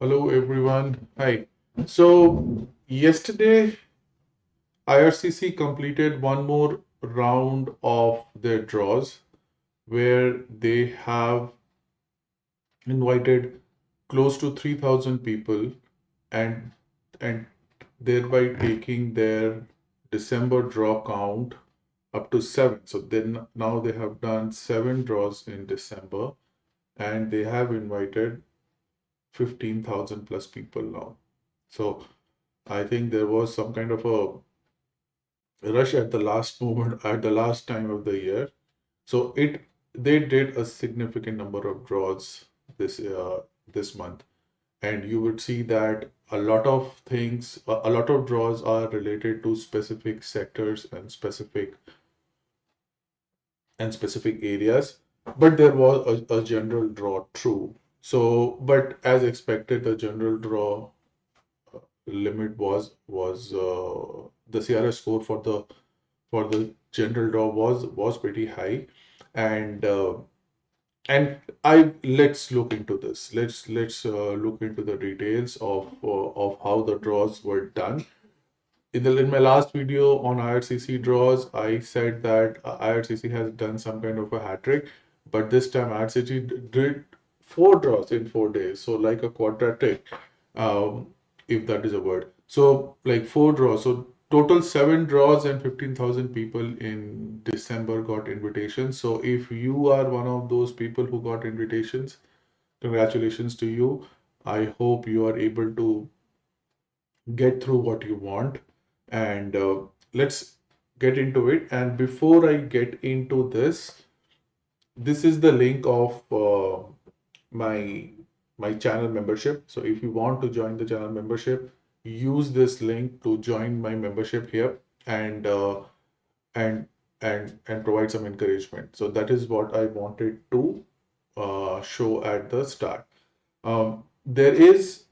Hello everyone. Hi. So yesterday IRCC completed one more round of their draws where they have invited close to 3,000 people and and thereby taking their December draw count up to seven. So then now they have done seven draws in December and they have invited 15,000 plus people now. So I think there was some kind of a rush at the last moment, at the last time of the year. So they did a significant number of draws this month, and you would see that a lot of things, a lot of draws are related to specific sectors and specific areas. But there was a general draw through. So, but as expected, the general draw limit was the CRS score for the general draw was pretty high, and I let's look into this. Let's look into the details of how the draws were done. In my last video on IRCC draws, I said that IRCC has done some kind of a hat trick, but this time IRCC did four draws in 4 days, so like a quadratic, um, if that is a word. So like four draws. So total seven draws and 15,000 people in December got invitations. So if you are one of those people who got invitations, congratulations to you. I hope you are able to get through what you want, and let's get into it. And before I get into this is the link of my my channel membership. So if you want to join the channel membership, use this link to join my membership here, and and and provide some encouragement. So that is what I wanted to show at the start. There is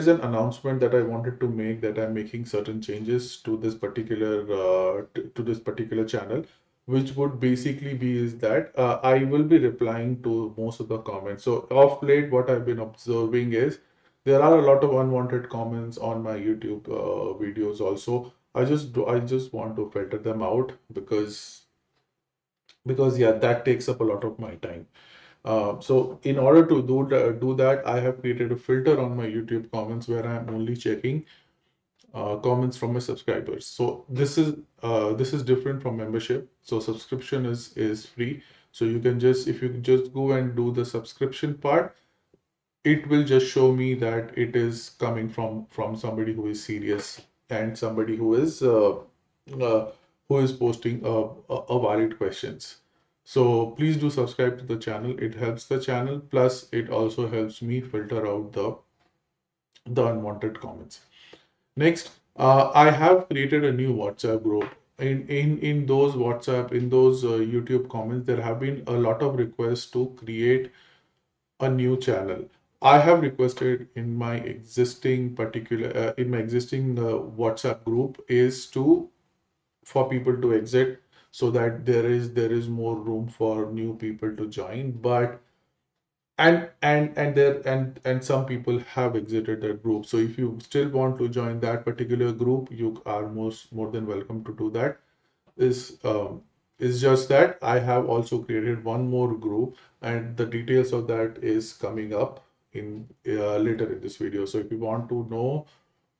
an announcement that I wanted to make, that I'm making certain changes to this particular to this particular channel, which would basically be is that I will be replying to most of the comments. So of late, what I've been observing is there are a lot of unwanted comments on my YouTube videos also. I just want to filter them out because yeah, that takes up a lot of my time. So in order to do that, I have created a filter on my YouTube comments where I'm only checking comments from my subscribers. So this is different from membership. So subscription is free. So you can just, if you just go and do the subscription part, it will just show me that it is coming from somebody who is serious and somebody uh, who is posting a valid questions. So please do subscribe to the channel. It helps the channel. Plus, it also helps me filter out the unwanted comments. Next, I have created a new WhatsApp group. In those WhatsApp, in those YouTube comments, there have been a lot of requests to create a new channel. I have requested in my existing WhatsApp group is to for people to exit, so that there is more room for new people to join. But and some people have exited that group. So if you still want to join that particular group, you are more than welcome to do that. Is just that I have also created one more group, and the details of that is coming up in later in this video. So if you want to know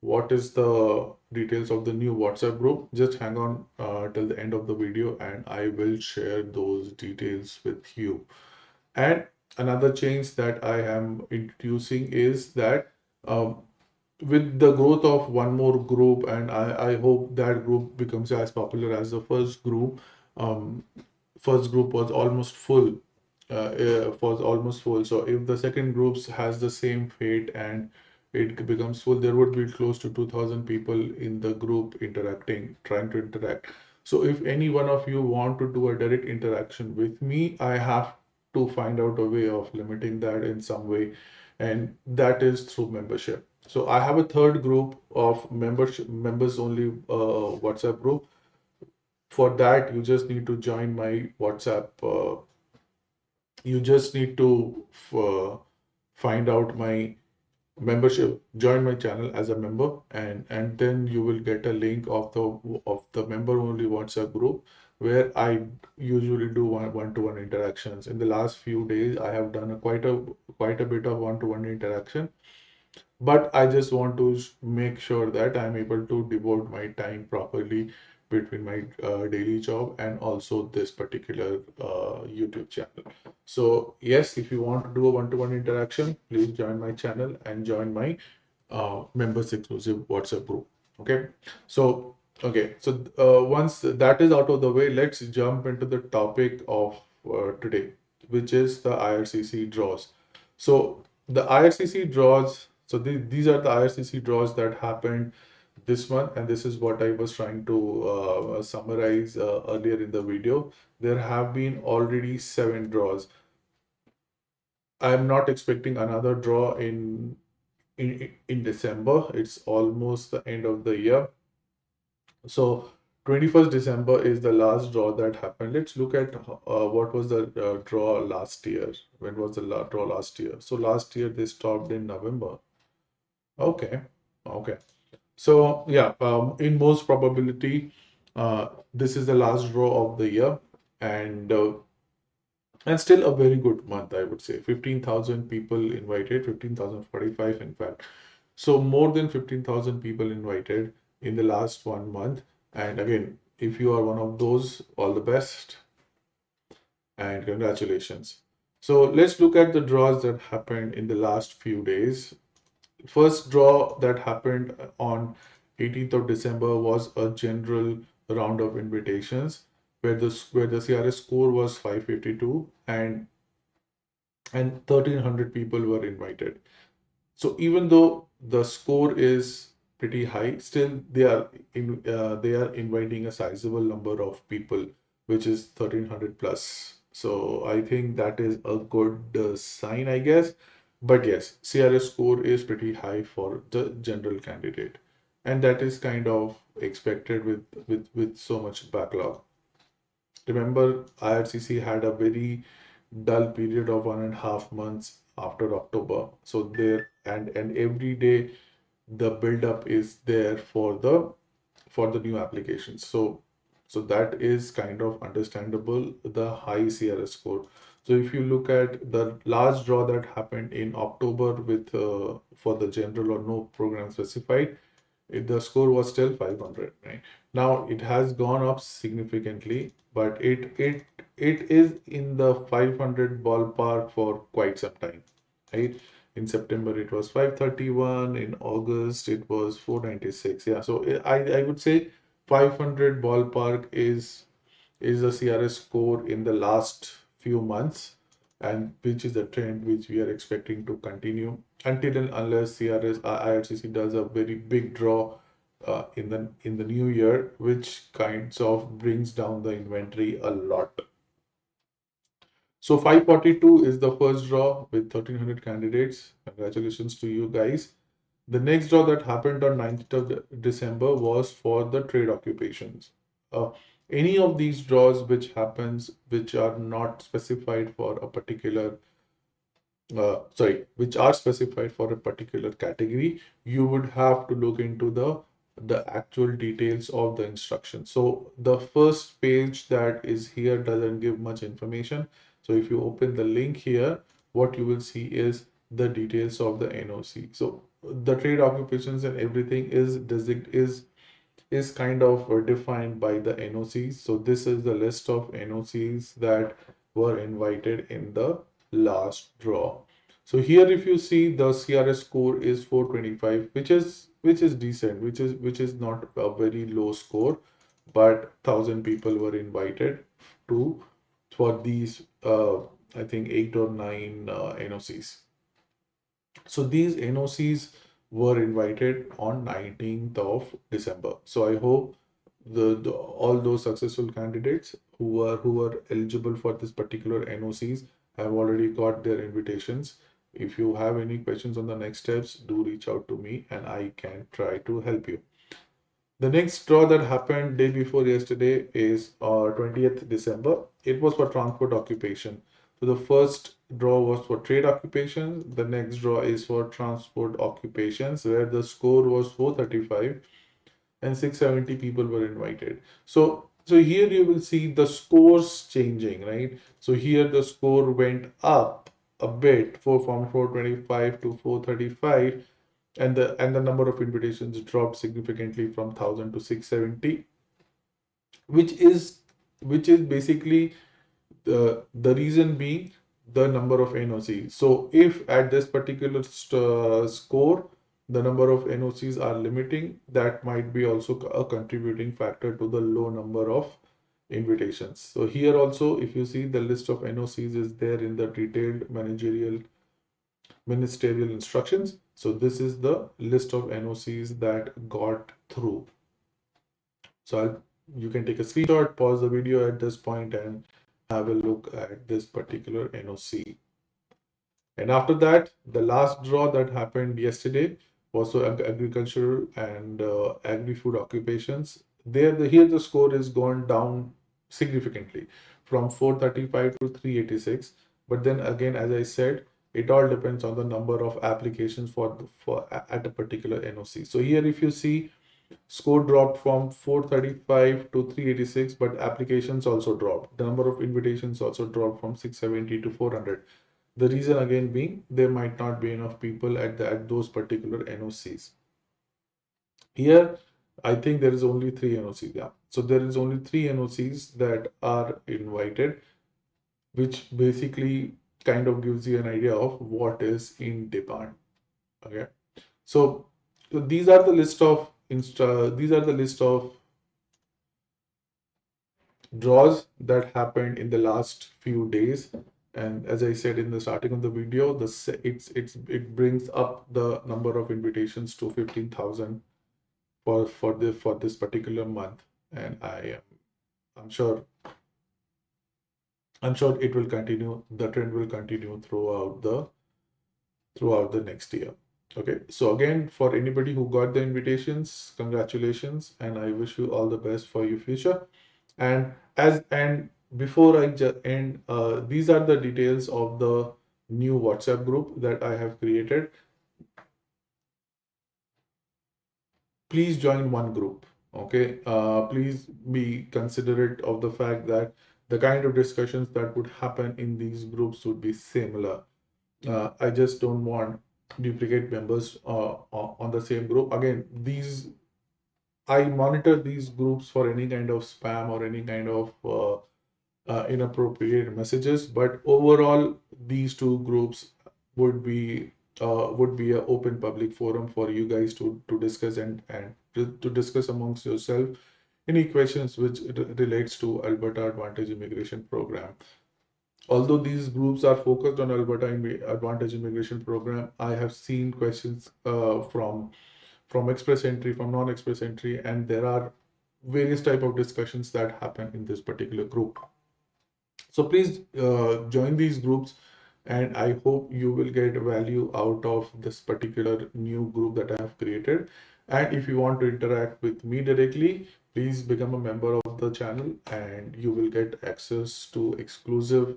what is the details of the new WhatsApp group, just hang on till the end of the video, and I will share those details with you. And another change that I am introducing is that um, with the growth of one more group, and I hope that group becomes as popular as the first group. Um, First group was almost full, So if the second group has the same fate and it becomes full, there would be close to 2,000 people in the group trying to interact. So if any one of you want to do a direct interaction with me, I have to find out a way of limiting that in some way, and that is through membership. So I have a third group of members only WhatsApp group. For that, you just need to join my WhatsApp. You just need to find out my membership, join my channel as a member, and then you will get a link of the member only WhatsApp group where I usually do one-to-one interactions. In the last few days, I have done quite a bit of one-to-one interaction, but I just want to make sure that I'm able to devote my time properly between my daily job and also this particular YouTube channel. So yes, if you want to do a one-to-one interaction, please join my channel and join my members exclusive WhatsApp group. Okay, so once that is out of the way, let's jump into the topic of today, which is the IRCC draws. So the IRCC draws, so these are the IRCC draws that happened this month, and this is what I was trying to summarize earlier in the video. There have been already 7 draws. I'm not expecting another draw in December. It's almost the end of the year. So 21st December is the last draw that happened. Let's look at what was the draw last year. When was the draw last year? So last year they stopped in November. Okay, okay. So yeah, in most probability, this is the last draw of the year, and still a very good month, I would say. 15,000 people invited, 15,045 in fact. So more than 15,000 people invited in the last 1 month. And again, if you are one of those, all the best and congratulations. So let's look at the draws that happened in the last few days. First draw that happened on 18th of December was a general round of invitations where the CRS score was 552 and 1,300 people were invited. So even though the score is pretty high, still they are inviting a sizable number of people, which is 1,300 plus. So I think that is a good sign, I guess. But yes, CRS score is pretty high for the general candidate, and that is kind of expected with so much backlog. Remember, IRCC had a very dull period of 1.5 months after October. So there and every day the build-up is there for the new applications. So that is kind of understandable, the high CRS score. So if you look at the last draw that happened in October with for the general or no program specified, the score was still 500, right? Now it has gone up significantly, but it is in the 500 ballpark for quite some time, right? In September it was 531, in August it was 496. Yeah, so I would say 500 ballpark is the CRS score in the last few months, and which is a trend which we are expecting to continue until and unless CRS IRCC does a very big draw in the new year, which kinds of brings down the inventory a lot. So 542 is the first draw with 1,300 candidates. Congratulations to you guys. The next draw that happened on 9th of December was for the trade occupations. Uh, any of these draws which are not specified for a particular which are specified for a particular category, you would have to look into the actual details of the instruction. So the first page that is here doesn't give much information. So if you open the link here, what you will see is the details of the NOC. So the trade occupations and everything is kind of defined by the NOCs. So this is the list of NOCs that were invited in the last draw. So here if you see, the CRS score is 425, which is decent, which is not a very low score, but 1,000 people were invited to for these I think 8 or 9 NOCs. So these NOCs were invited on 19th of December. So I hope the all those successful candidates who are eligible for this particular NOCs have already got their invitations. If you have any questions on the next steps, do reach out to me and I can try to help you. The next draw that happened day before yesterday is 20th December. It was for transport occupation. So the first draw was for trade occupations. The next draw is for transport occupations, where the score was 435 and 670 people were invited. So here you will see the scores changing, right? So here the score went up a bit from 425 to 435, and the number of invitations dropped significantly from 1000 to 670, which is basically the reason being the number of NOCs. So if at this particular score, the number of NOCs are limiting, that might be also a contributing factor to the low number of invitations. So here also, if you see, the list of NOCs is there in the detailed ministerial instructions. So this is the list of NOCs that got through. So you can take a screenshot, pause the video at this point, and have a look at this particular NOC. And after that, the last draw that happened yesterday was for agricultural and agri-food occupations. Here the score is gone down significantly from 435 to 386. But then again, as I said, it all depends on the number of applications for at a particular NOC. So here, if you see, score dropped from 435 to 386, but applications also dropped. The number of invitations also dropped from 670 to 400. The reason again being there might not be enough people at those particular NOCs. Here, I think there is only 3 NOCs. Yeah. So there is only 3 NOCs that are invited, which basically kind of gives you an idea of what is in demand. Okay. So these are the list of draws that happened in the last few days. And as I said in the starting of the video, it brings up the number of invitations to 15,000 for this particular month. And I'm sure it will continue. The trend will continue throughout the next year. Okay, so again, for anybody who got the invitations, congratulations, and I wish you all the best for your future. And before I end, these are the details of the new WhatsApp group that I have created. Please join one group. Okay, please be considerate of the fact that the kind of discussions that would happen in these groups would be similar. I just don't want duplicate members on the same group. Again, I monitor these groups for any kind of spam or any kind of inappropriate messages, but overall these two groups would be an open public forum for you guys to discuss and to discuss amongst yourself any questions which relates to Alberta Advantage Immigration Program. Although these groups are focused on Alberta Advantage Immigration Program, I have seen questions from express entry, from non-express entry, and there are various type of discussions that happen in this particular group. So please join these groups, and I hope you will get value out of this particular new group that I have created. And if you want to interact with me directly, please become a member of the channel, and you will get access to exclusive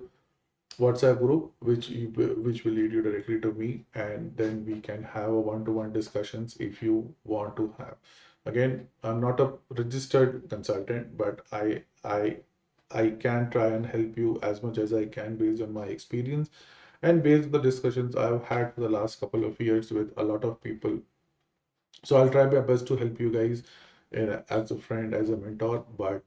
WhatsApp group, which will lead you directly to me, and then we can have a one-to-one discussions if you want to have. Again, I'm not a registered consultant, but I can try and help you as much as I can based on my experience and based on the discussions I've had for the last couple of years with a lot of people. So I'll try my best to help you guys as a friend, as a mentor. But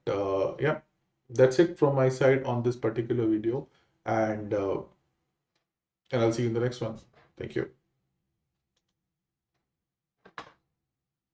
yeah, that's it from my side on this particular video, and I'll see you in the next one. Thank you.